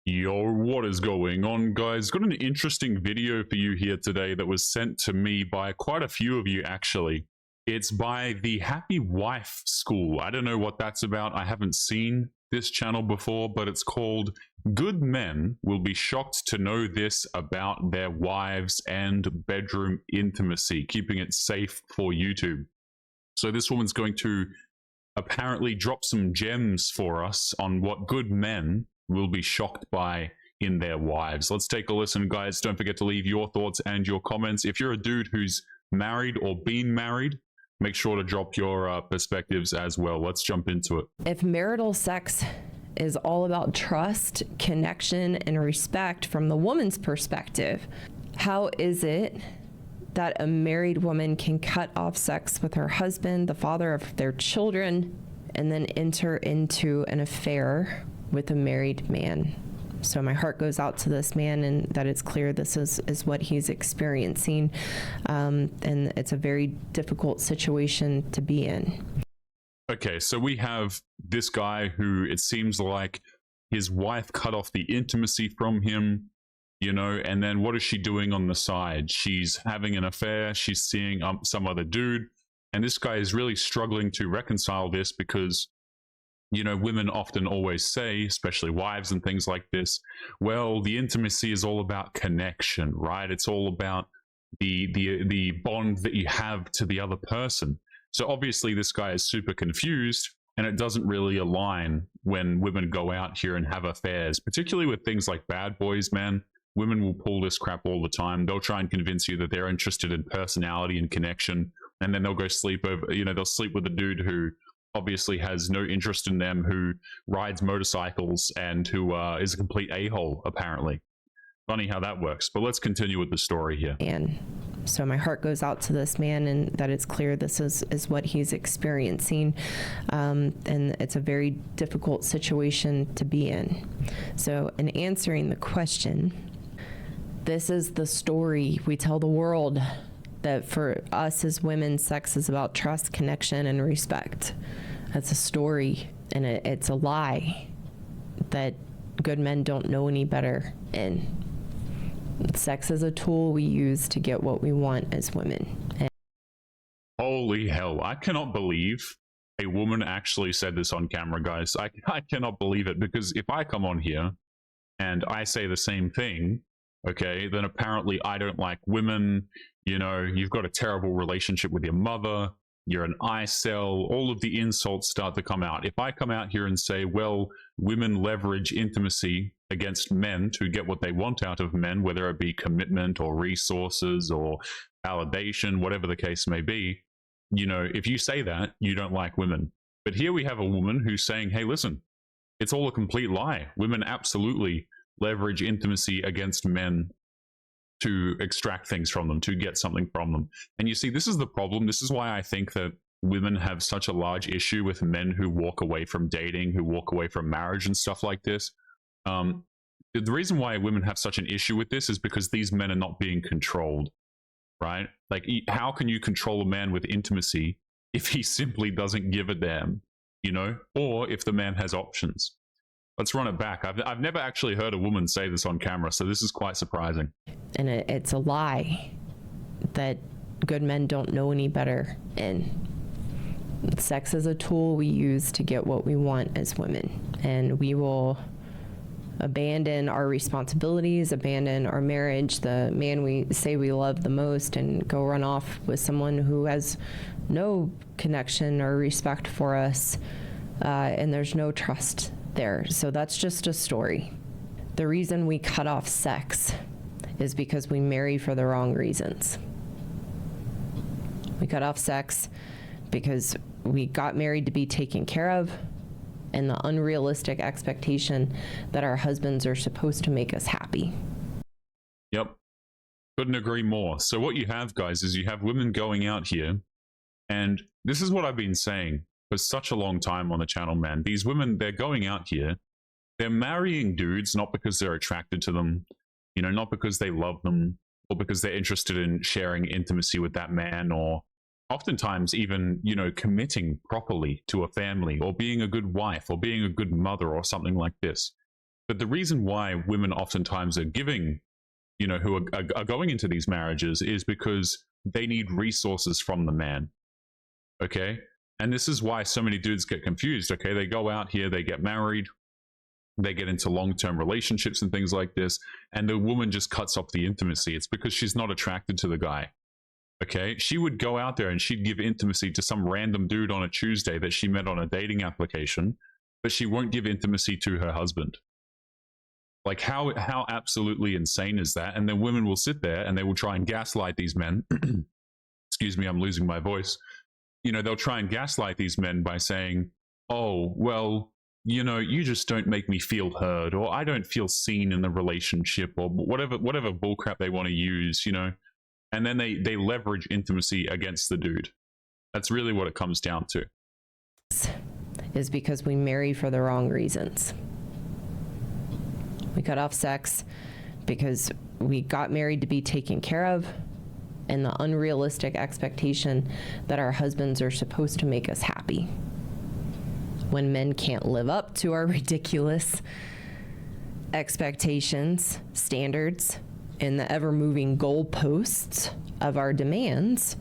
Yo, what is going on, guys? Got an interesting video for you here today that was sent to me by quite a few of you, actually. It's by the Happy Wife School. I don't know what that's about. I haven't seen this channel before, but it's called Good Men Will Be Shocked to Know This About Their Wives and Bedroom Intimacy, keeping it safe for YouTube. So this woman's going to apparently drop some gems for us on what good men will be shocked by in their wives. Let's take a listen, guys. Don't forget to leave your thoughts and your comments. If you're a dude who's married or been married, make sure to drop your perspectives as well. Let's jump into it. If marital sex is all about trust, connection, and respect from the woman's perspective, how is it that a married woman can cut off sex with her husband, the father of their children, and then enter into an affair with a married man? So my heart goes out to this man, and that it's clear this is what he's experiencing. And it's a very difficult situation to be in. Okay, so we have this guy who it seems like his wife cut off the intimacy from him, you know, and then what is she doing on the side? She's having an affair, she's seeing some other dude, and this guy is really struggling to reconcile this because, you know, women often always say, especially wives and things like this, well, the intimacy is all about connection, right? It's all about the bond that you have to the other person. So obviously this guy is super confused, and it doesn't really align when women go out here and have affairs, particularly with things like bad boys, man. Women will pull this crap all the time. They'll try and convince you that they're interested in personality and connection, and then they'll go sleep over, you know, they'll sleep with a dude who obviously has no interest in them, who rides motorcycles, and who is a complete a-hole, apparently. Funny how that works, but let's continue with the story here. And so my heart goes out to this man, and that it's clear this is what he's experiencing. And it's a very difficult situation to be in. So in answering the question, this is the story we tell the world, that for us as women, sex is about trust, connection, and respect. That's a story, and it's a lie that good men don't know any better. And sex is a tool we use to get what we want as women. Holy hell, I cannot believe a woman actually said this on camera, guys. I cannot believe it, because if I come on here and I say the same thing, okay, then apparently I don't like women, you know, you've got a terrible relationship with your mother, you're an I-cell, all of the insults start to come out. If I come out here and say, well, women leverage intimacy against men to get what they want out of men, whether it be commitment or resources or validation, whatever the case may be, you know, if you say that, you don't like women. But here we have a woman who's saying, hey, listen, it's all a complete lie. Women absolutely leverage intimacy against men to extract things from them, to get something from them. And you see, this is the problem. This is why I think that women have such a large issue with men who walk away from dating, who walk away from marriage and stuff like this. The reason why women have such an issue with this is because these men are not being controlled, right? Like, how can you control a man with intimacy if he simply doesn't give a damn, you know? Or if the man has options. Let's run it back. I've never actually heard a woman say this on camera, so this is quite surprising. And it's a lie that good men don't know any better. And sex is a tool we use to get what we want as women. And we will abandon our responsibilities, abandon our marriage, the man we say we love the most, and go run off with someone who has no connection or respect for us, and there's no trust there. So that's just a story. The reason we cut off sex is because we marry for the wrong reasons. We cut off sex because we got married to be taken care of, and the unrealistic expectation that our husbands are supposed to make us happy. Yep. Couldn't agree more. So what you have, guys, is you have women going out here, and this is what I've been saying for such a long time on the channel, man. These women, they're going out here, they're marrying dudes not because they're attracted to them, you know, not because they love them, or because they're interested in sharing intimacy with that man, or oftentimes even, you know, committing properly to a family, or being a good wife, or being a good mother, or something like this. But the reason why women oftentimes are giving, you know, who are going into these marriages is because they need resources from the man. Okay. And this is why so many dudes get confused. Okay. They go out here, they get married, they get into long-term relationships and things like this, and the woman just cuts off the intimacy. It's because she's not attracted to the guy. Okay. She would go out there and she'd give intimacy to some random dude on a Tuesday that she met on a dating application, but she won't give intimacy to her husband. Like how absolutely insane is that? And then women will sit there and they will try and gaslight these men. Excuse me, I'm losing my voice. You know, they'll try and gaslight these men by saying, oh, well, you know, you just don't make me feel heard, or I don't feel seen in the relationship, or whatever bullcrap they want to use, you know. And then they leverage intimacy against the dude. That's really what it comes down to. Is because we marry for the wrong reasons. We cut off sex because we got married to be taken care of, and the unrealistic expectation that our husbands are supposed to make us happy. When men can't live up to our ridiculous expectations, standards, and the ever-moving goalposts of our demands,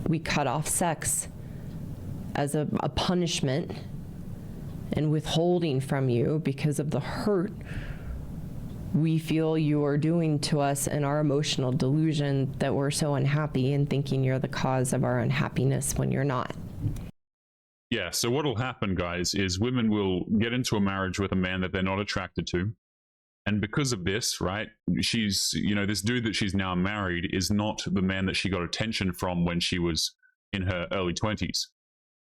we cut off sex as a punishment and withholding from you because of the hurt we feel you are doing to us and our emotional delusion that we're so unhappy and thinking you're the cause of our unhappiness when you're not. Yeah, so what'll happen, guys, is women will get into a marriage with a man that they're not attracted to. And because of this, right, she's, you know, this dude that she's now married is not the man that she got attention from when she was in her early 20s.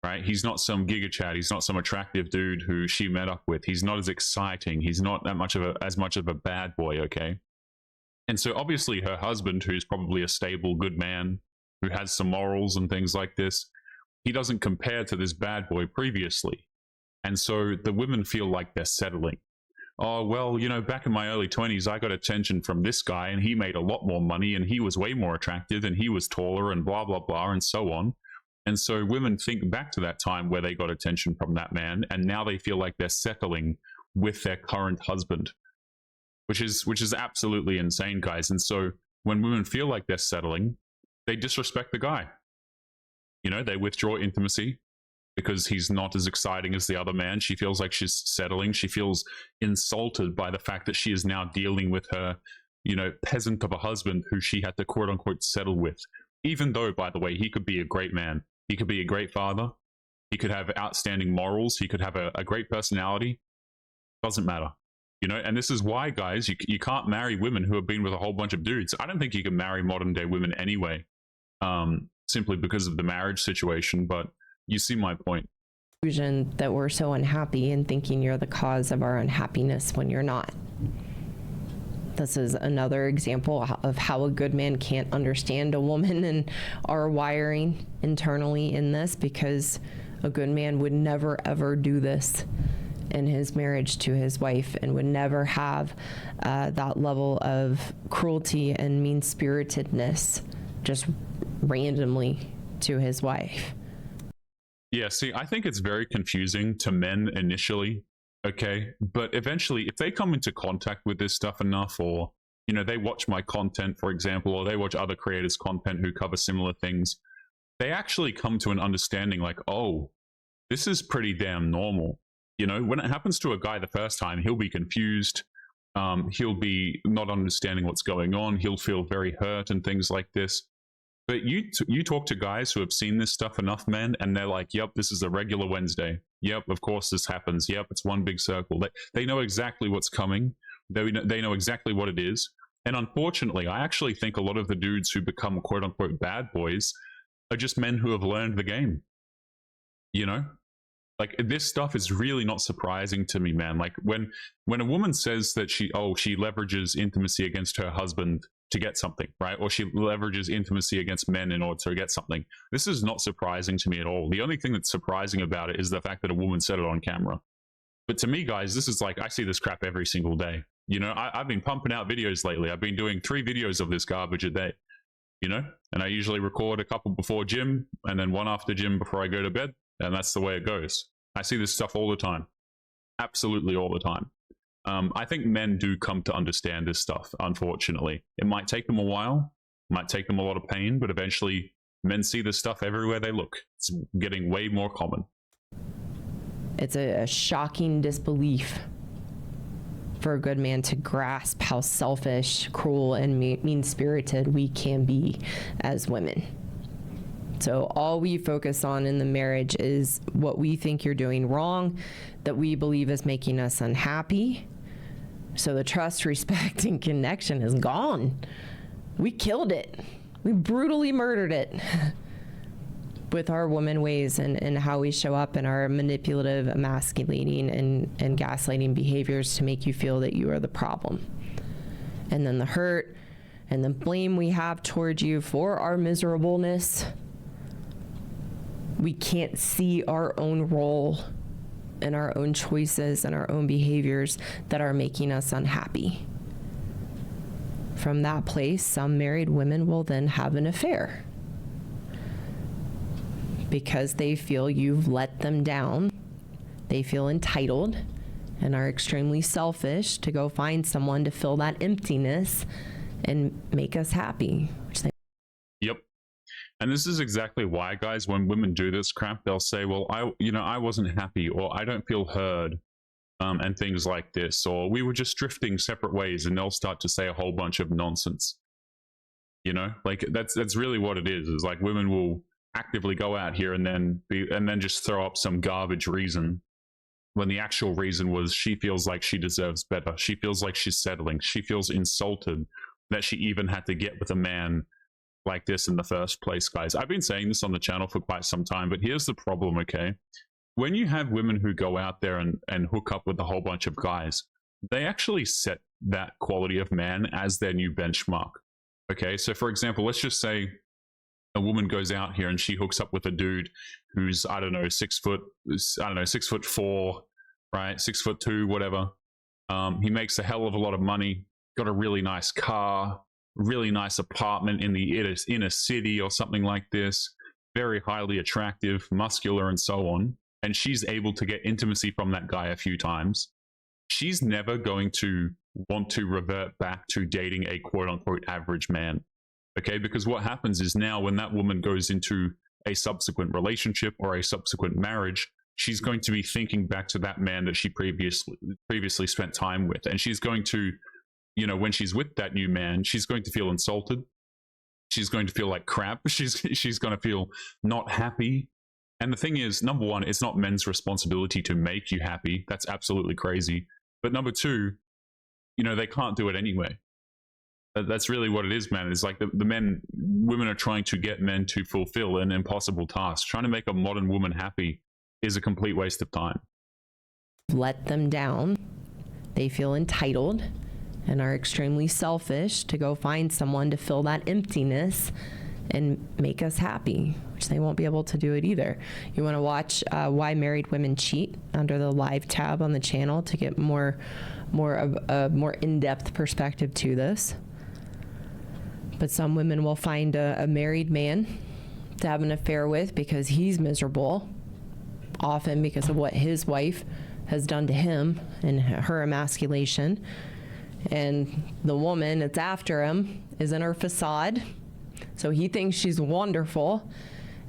Right? He's not some giga chat. He's not some attractive dude who she met up with. He's not as exciting. He's not that much of as much of a bad boy, okay? And so obviously her husband, who's probably a stable, good man, who has some morals and things like this, he doesn't compare to this bad boy previously. And so the women feel like they're settling. Oh, well, you know, back in my early 20s, I got attention from this guy and he made a lot more money and he was way more attractive and he was taller and blah, blah, blah, and so on. And so women think back to that time where they got attention from that man, and now they feel like they're settling with their current husband, which is absolutely insane, guys. And so when women feel like they're settling, they disrespect the guy. You know, they withdraw intimacy because he's not as exciting as the other man. She feels like she's settling. She feels insulted by the fact that she is now dealing with her, you know, peasant of a husband who she had to quote unquote settle with. Even though, by the way, he could be a great man. He could be a great father. He could have outstanding morals. He could have a great personality. Doesn't matter. You know, and this is why, guys, you can't marry women who have been with a whole bunch of dudes. I don't think you can marry modern day women anyway, simply because of the marriage situation, but you see my point. That we're so unhappy and thinking you're the cause of our unhappiness when you're not. This is another example of how a good man can't understand a woman and our wiring internally in this, because a good man would never ever do this in his marriage to his wife and would never have that level of cruelty and mean-spiritedness just randomly to his wife. Yeah, see, I think it's very confusing to men initially. Okay, but eventually, if they come into contact with this stuff enough, or, you know, they watch my content, for example, or they watch other creators' content who cover similar things, they actually come to an understanding like, oh, this is pretty damn normal. You know, when it happens to a guy the first time, he'll be confused. He'll be not understanding what's going on. He'll feel very hurt and things like this. But you talk to guys who have seen this stuff enough, man, and they're like, yep, this is a regular Wednesday. Yep, of course this happens. Yep, it's one big circle. They know exactly what's coming. They know exactly what it is. And unfortunately, I actually think a lot of the dudes who become quote unquote bad boys are just men who have learned the game. You know? Like, this stuff is really not surprising to me, man. Like, when a woman says that she leverages intimacy against her husband to get something, right? Or she leverages intimacy against men in order to get something. This is not surprising to me at all. The only thing that's surprising about it is the fact that a woman said it on camera. But to me, guys, this is like, I see this crap every single day. You know, I've been pumping out videos lately. I've been doing 3 videos of this garbage a day, you know? And I usually record a couple before gym and then one after gym before I go to bed. And that's the way it goes. I see this stuff all the time. Absolutely all the time. I think men do come to understand this stuff, unfortunately. It might take them a while, might take them a lot of pain, but eventually men see this stuff everywhere they look. It's getting way more common. It's a shocking disbelief for a good man to grasp how selfish, cruel, and mean-spirited we can be as women. So all we focus on in the marriage is what we think you're doing wrong, that we believe is making us unhappy. So the trust, respect, and connection is gone. We killed it. We brutally murdered it with our woman ways and how we show up in our manipulative, emasculating, and gaslighting behaviors to make you feel that you are the problem. And then the hurt and the blame we have towards you for our miserableness. We can't see our own role and our own choices and our own behaviors that are making us unhappy. From that place, some married women will then have an affair because they feel you've let them down. They feel entitled and are extremely selfish to go find someone to fill that emptiness and make us happy. Yep. And this is exactly why, guys, when women do this crap, they'll say, well, I wasn't happy, or I don't feel heard, and things like this, or we were just drifting separate ways, and they'll start to say a whole bunch of nonsense. You know, like that's really what it is like women will actively go out here and then just throw up some garbage reason when the actual reason was she feels like she deserves better. She feels like she's settling. She feels insulted that she even had to get with a man like this in the first place, guys. I've been saying this on the channel for quite some time, but here's the problem, okay? When you have women who go out there and hook up with a whole bunch of guys, they actually set that quality of man as their new benchmark. Okay, so for example, let's just say a woman goes out here and she hooks up with a dude who's, I don't know, 6'4", right? 6'2", whatever. He makes a hell of a lot of money, got a really nice car, really nice apartment in the inner city or something like this, very highly attractive, muscular, and so on. And she's able to get intimacy from that guy a few times. She's never going to want to revert back to dating a quote-unquote average man. Okay, because what happens is now when that woman goes into a subsequent relationship or a subsequent marriage, she's going to be thinking back to that man that she previously spent time with. And she's going to, you know, when she's with that new man, she's going to feel insulted. She's going to feel like crap. She's going to feel not happy. And the thing is, number one, it's not men's responsibility to make you happy. That's absolutely crazy. But number two, you know, they can't do it anyway. That's really what it is, man. It's like women are trying to get men to fulfill an impossible task. Trying to make a modern woman happy is a complete waste of time. Let them down. They feel entitled and are extremely selfish to go find someone to fill that emptiness and make us happy, which they won't be able to do it either. You want to watch Why Married Women Cheat under the live tab on the channel to get more in-depth perspective to this. But some women will find a married man to have an affair with because he's miserable, often because of what his wife has done to him and her emasculation. And the woman that's after him is in her facade. So he thinks she's wonderful.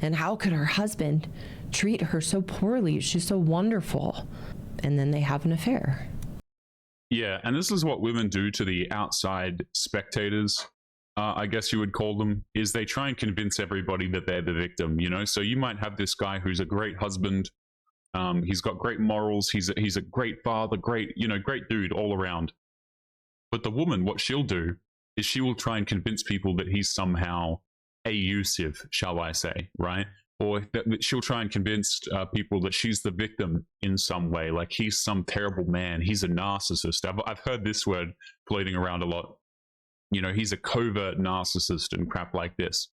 And how could her husband treat her so poorly? She's so wonderful. And then they have an affair. Yeah, and this is what women do to the outside spectators, I guess you would call them, is they try and convince everybody that they're the victim, you know? So you might have this guy who's a great husband. He's got great morals. He's a great father, great dude all around. But the woman, what she'll do is she will try and convince people that he's somehow abusive, shall I say, right? Or that she'll try and convince people that she's the victim in some way, like he's some terrible man, he's a narcissist. I've heard this word floating around a lot. You know, he's a covert narcissist and crap like this.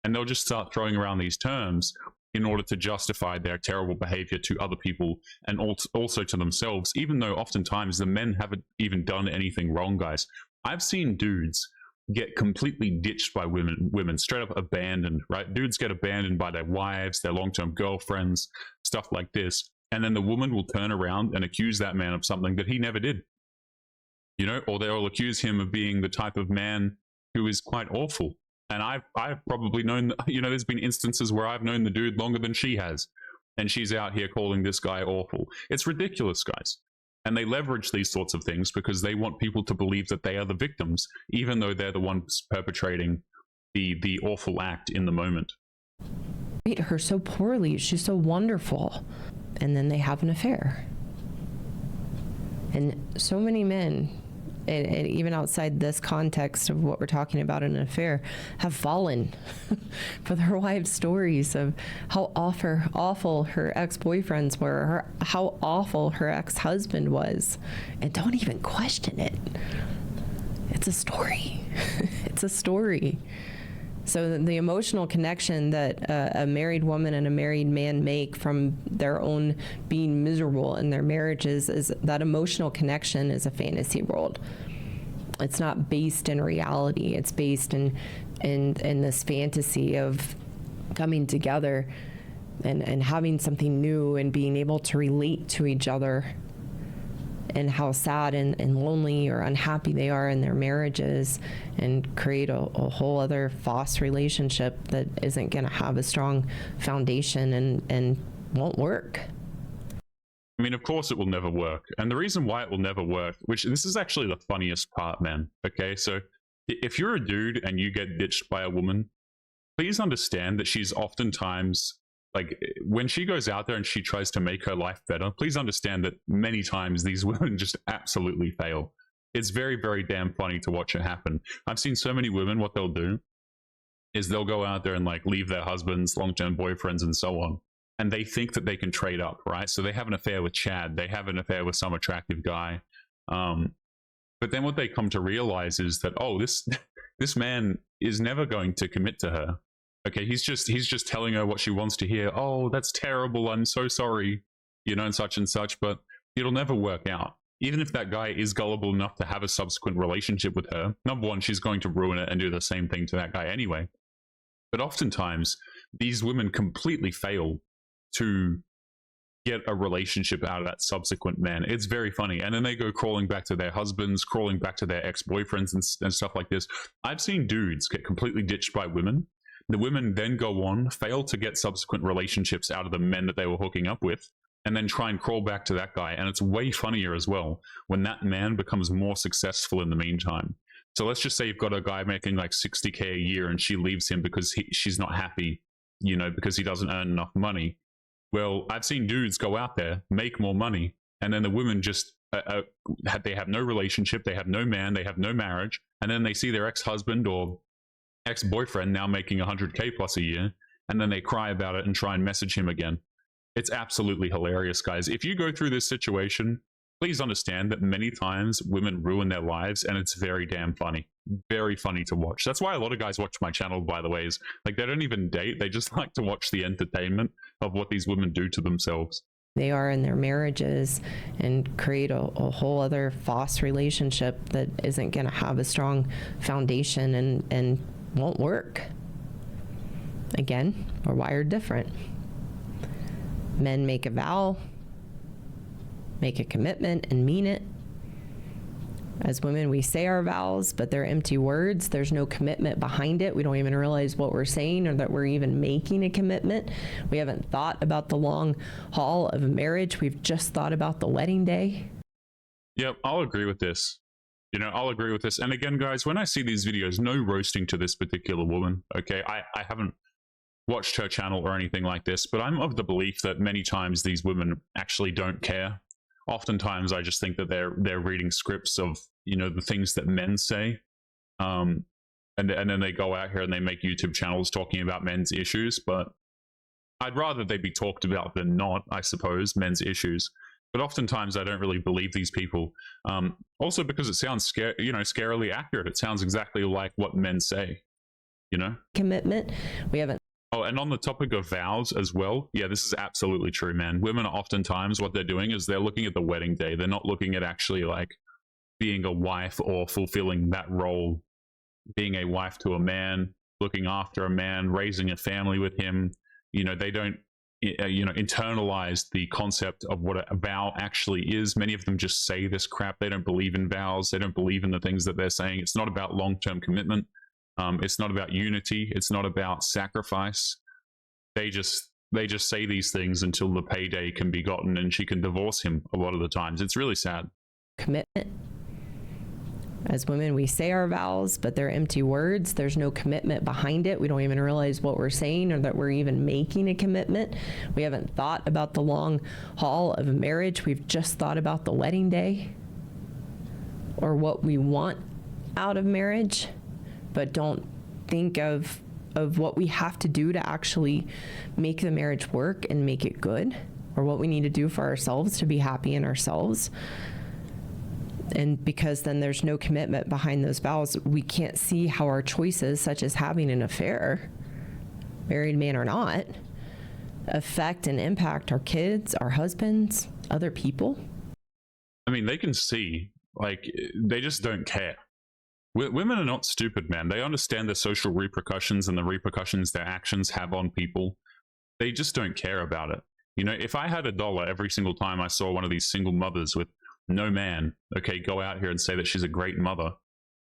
And they'll just start throwing around these terms in order to justify their terrible behavior to other people and also to themselves, even though oftentimes the men haven't even done anything wrong, guys. I've seen dudes get completely ditched by women, straight up abandoned, right? Dudes get abandoned by their wives, their long-term girlfriends, stuff like this. And then the woman will turn around and accuse that man of something that he never did. you know, or they'll accuse him of being the type of man who is quite awful. And I've probably known, you know, there's been instances where I've known the dude longer than she has, and she's out here calling this guy awful. It's ridiculous, guys. And they leverage these sorts of things because they want people to believe that they are the victims, even though they're the ones perpetrating the awful act in the moment. Treat her so poorly. She's so wonderful. And then they have an affair. And so many men, and even outside this context of what we're talking about in an affair, have fallen for their wives' stories of how awful her ex-boyfriends were, how awful her ex-husband was, and don't even question it. It's a story. It's a story. So the emotional connection that a married woman and a married man make from their own being miserable in their marriages, is that emotional connection is a fantasy world. It's not based in reality. It's based in this fantasy of coming together and having something new and being able to relate to each other, and how sad and lonely or unhappy they are in their marriages, and create a whole other false relationship that isn't going to have a strong foundation and won't work. I mean, of course it will never work. And the reason why it will never work, which this is actually the funniest part, man. Okay, so if you're a dude and you get ditched by a woman, please understand that she's oftentimes, like, when she goes out there and she tries to make her life better, please understand that many times these women just absolutely fail. It's very, very damn funny to watch it happen. I've seen so many women, what they'll do is they'll go out there and like leave their husbands, long-term boyfriends, and so on. And they think that they can trade up, right? So they have an affair with Chad. They have an affair with some attractive guy. But then what they come to realize is that, oh, this man is never going to commit to her. Okay, he's just telling her what she wants to hear. Oh, that's terrible. I'm so sorry, you know, and such, but it'll never work out. Even if that guy is gullible enough to have a subsequent relationship with her, number one, she's going to ruin it and do the same thing to that guy anyway. But oftentimes, these women completely fail to get a relationship out of that subsequent man. It's very funny. And then they go crawling back to their husbands, crawling back to their ex-boyfriends and stuff like this. I've seen dudes get completely ditched by women. The women then go on, fail to get subsequent relationships out of the men that they were hooking up with, and then try and crawl back to that guy. And it's way funnier as well when that man becomes more successful in the meantime. So let's just say you've got a guy making like 60K a year and she leaves him because she's not happy, you know, because he doesn't earn enough money. Well, I've seen dudes go out there, make more money, and then the women just, they have no relationship, they have no man, they have no marriage, and then they see their ex-husband or ex-boyfriend now making 100K plus a year, and then they cry about it and try and message him again. It's absolutely hilarious, guys. If you go through this situation, please understand that many times women ruin their lives, and it's very damn funny. Very funny to watch. That's why a lot of guys watch my channel, by the way, is like they don't even date. They just like to watch the entertainment of what these women do to themselves. They are in their marriages and create a whole other false relationship that isn't going to have a strong foundation and won't work. Again, we're wired different. Men make a vow, make a commitment, and mean it. As women, we say our vows, but they're empty words. There's no commitment behind it. We don't even realize what we're saying or that we're even making a commitment. We haven't thought about the long haul of marriage. We've just thought about the wedding day. Yep, I'll agree with this. You know, I'll agree with this. And again, guys, when I see these videos, no roasting to this particular woman, okay? I haven't watched her channel or anything like this, but I'm of the belief that many times these women actually don't care. Oftentimes, I just think that they're reading scripts of, you know, the things that men say, and then they go out here and they make YouTube channels talking about men's issues. But I'd rather they be talked about than not, I suppose, men's issues. But oftentimes, I don't really believe these people. Also, because it sounds scarily accurate. It sounds exactly like what men say. You know, Commitment. We haven't. Oh, and on the topic of vows as well, yeah, this is absolutely true, man. Women are oftentimes, what they're doing is they're looking at the wedding day. They're not looking at actually like being a wife or fulfilling that role, being a wife to a man, looking after a man, raising a family with him. You know, they don't internalized the concept of what a vow actually is. Many of them just say this crap. They don't believe in vows. They don't believe in the things that they're saying. It's not about long-term commitment. It's not about unity. It's not about sacrifice. They just say these things until the payday can be gotten and she can divorce him a lot of the times. It's really sad. Commitment. As women, we say our vows, but they're empty words. There's no commitment behind it. We don't even realize what we're saying or that we're even making a commitment. We haven't thought about the long haul of a marriage. We've just thought about the wedding day or what we want out of marriage, but don't think of what we have to do to actually make the marriage work and make it good, or what we need to do for ourselves to be happy in ourselves. And because then there's no commitment behind those vows, we can't see how our choices, such as having an affair, married man or not, affect and impact our kids, our husbands, other people. I mean, they can see, like, they just don't care. Women are not stupid, man. They understand the social repercussions and the repercussions their actions have on people. They just don't care about it. If I had $1 every single time I saw one of these single mothers with no man, okay, go out here and say that she's a great mother.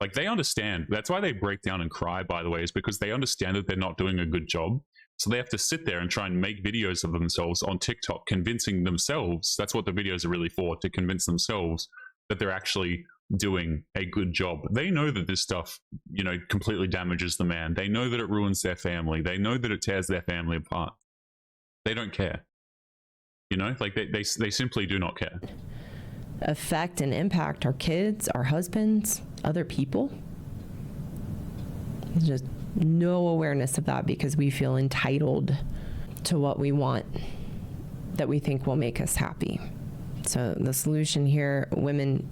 Like, they understand. That's why they break down and cry, by the way, is because they understand that they're not doing a good job. So they have to sit there and try and make videos of themselves on TikTok, convincing themselves, that's what the videos are really for, to convince themselves that they're actually doing a good job. They know that this stuff, completely damages the man. They know that it ruins their family. They know that it tears their family apart. They don't care. Like they simply do not care. Affect and impact our kids, our husbands, other people. There's just no awareness of that because we feel entitled to what we want that we think will make us happy. So the solution here, women,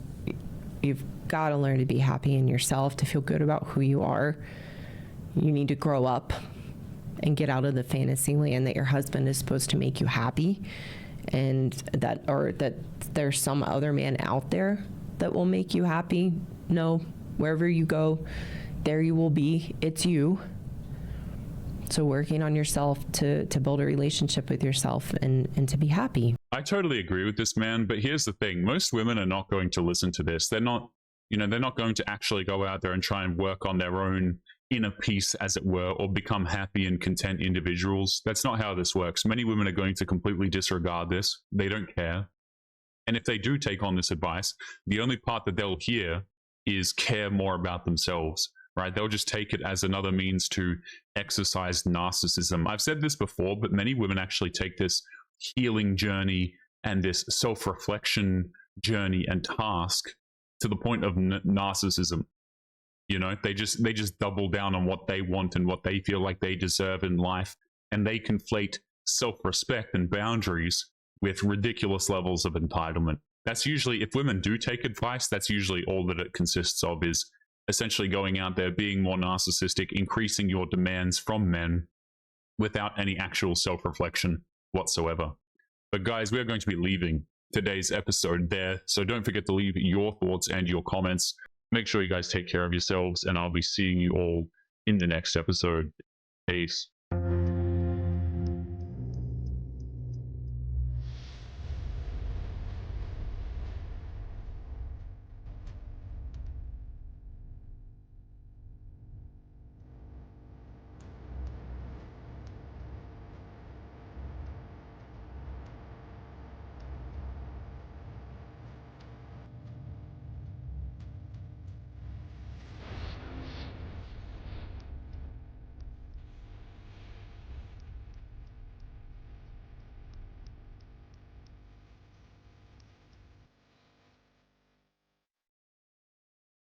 you've got to learn to be happy in yourself, to feel good about who you are. You need to grow up and get out of the fantasy land that your husband is supposed to make you happy, and that there's some other man out there that will make you happy. No, wherever you go, there you will be. It's you. So working on yourself to build a relationship with yourself and to be happy. I totally agree with this man, but here's the thing. Most women are not going to listen to this. They're not going to actually go out there and try and work on their own inner peace, as it were, or become happy and content individuals. That's not how this works. Many women are going to completely disregard this. They don't care. And if they do take on this advice, the only part that they'll hear is care more about themselves, right? They'll just take it as another means to exercise narcissism. I've said this before, but many women actually take this healing journey and this self-reflection journey and task to the point of narcissism. They just double down on what they want and what they feel like they deserve in life, and they conflate self-respect and boundaries with ridiculous levels of entitlement. That's usually, if women do take advice, that's usually all that it consists of, is essentially going out there, being more narcissistic, increasing your demands from men without any actual self-reflection whatsoever. But guys, we're going to be leaving today's episode there, so don't forget to leave your thoughts and your comments. Make sure you guys take care of yourselves, and I'll be seeing you all in the next episode. Peace.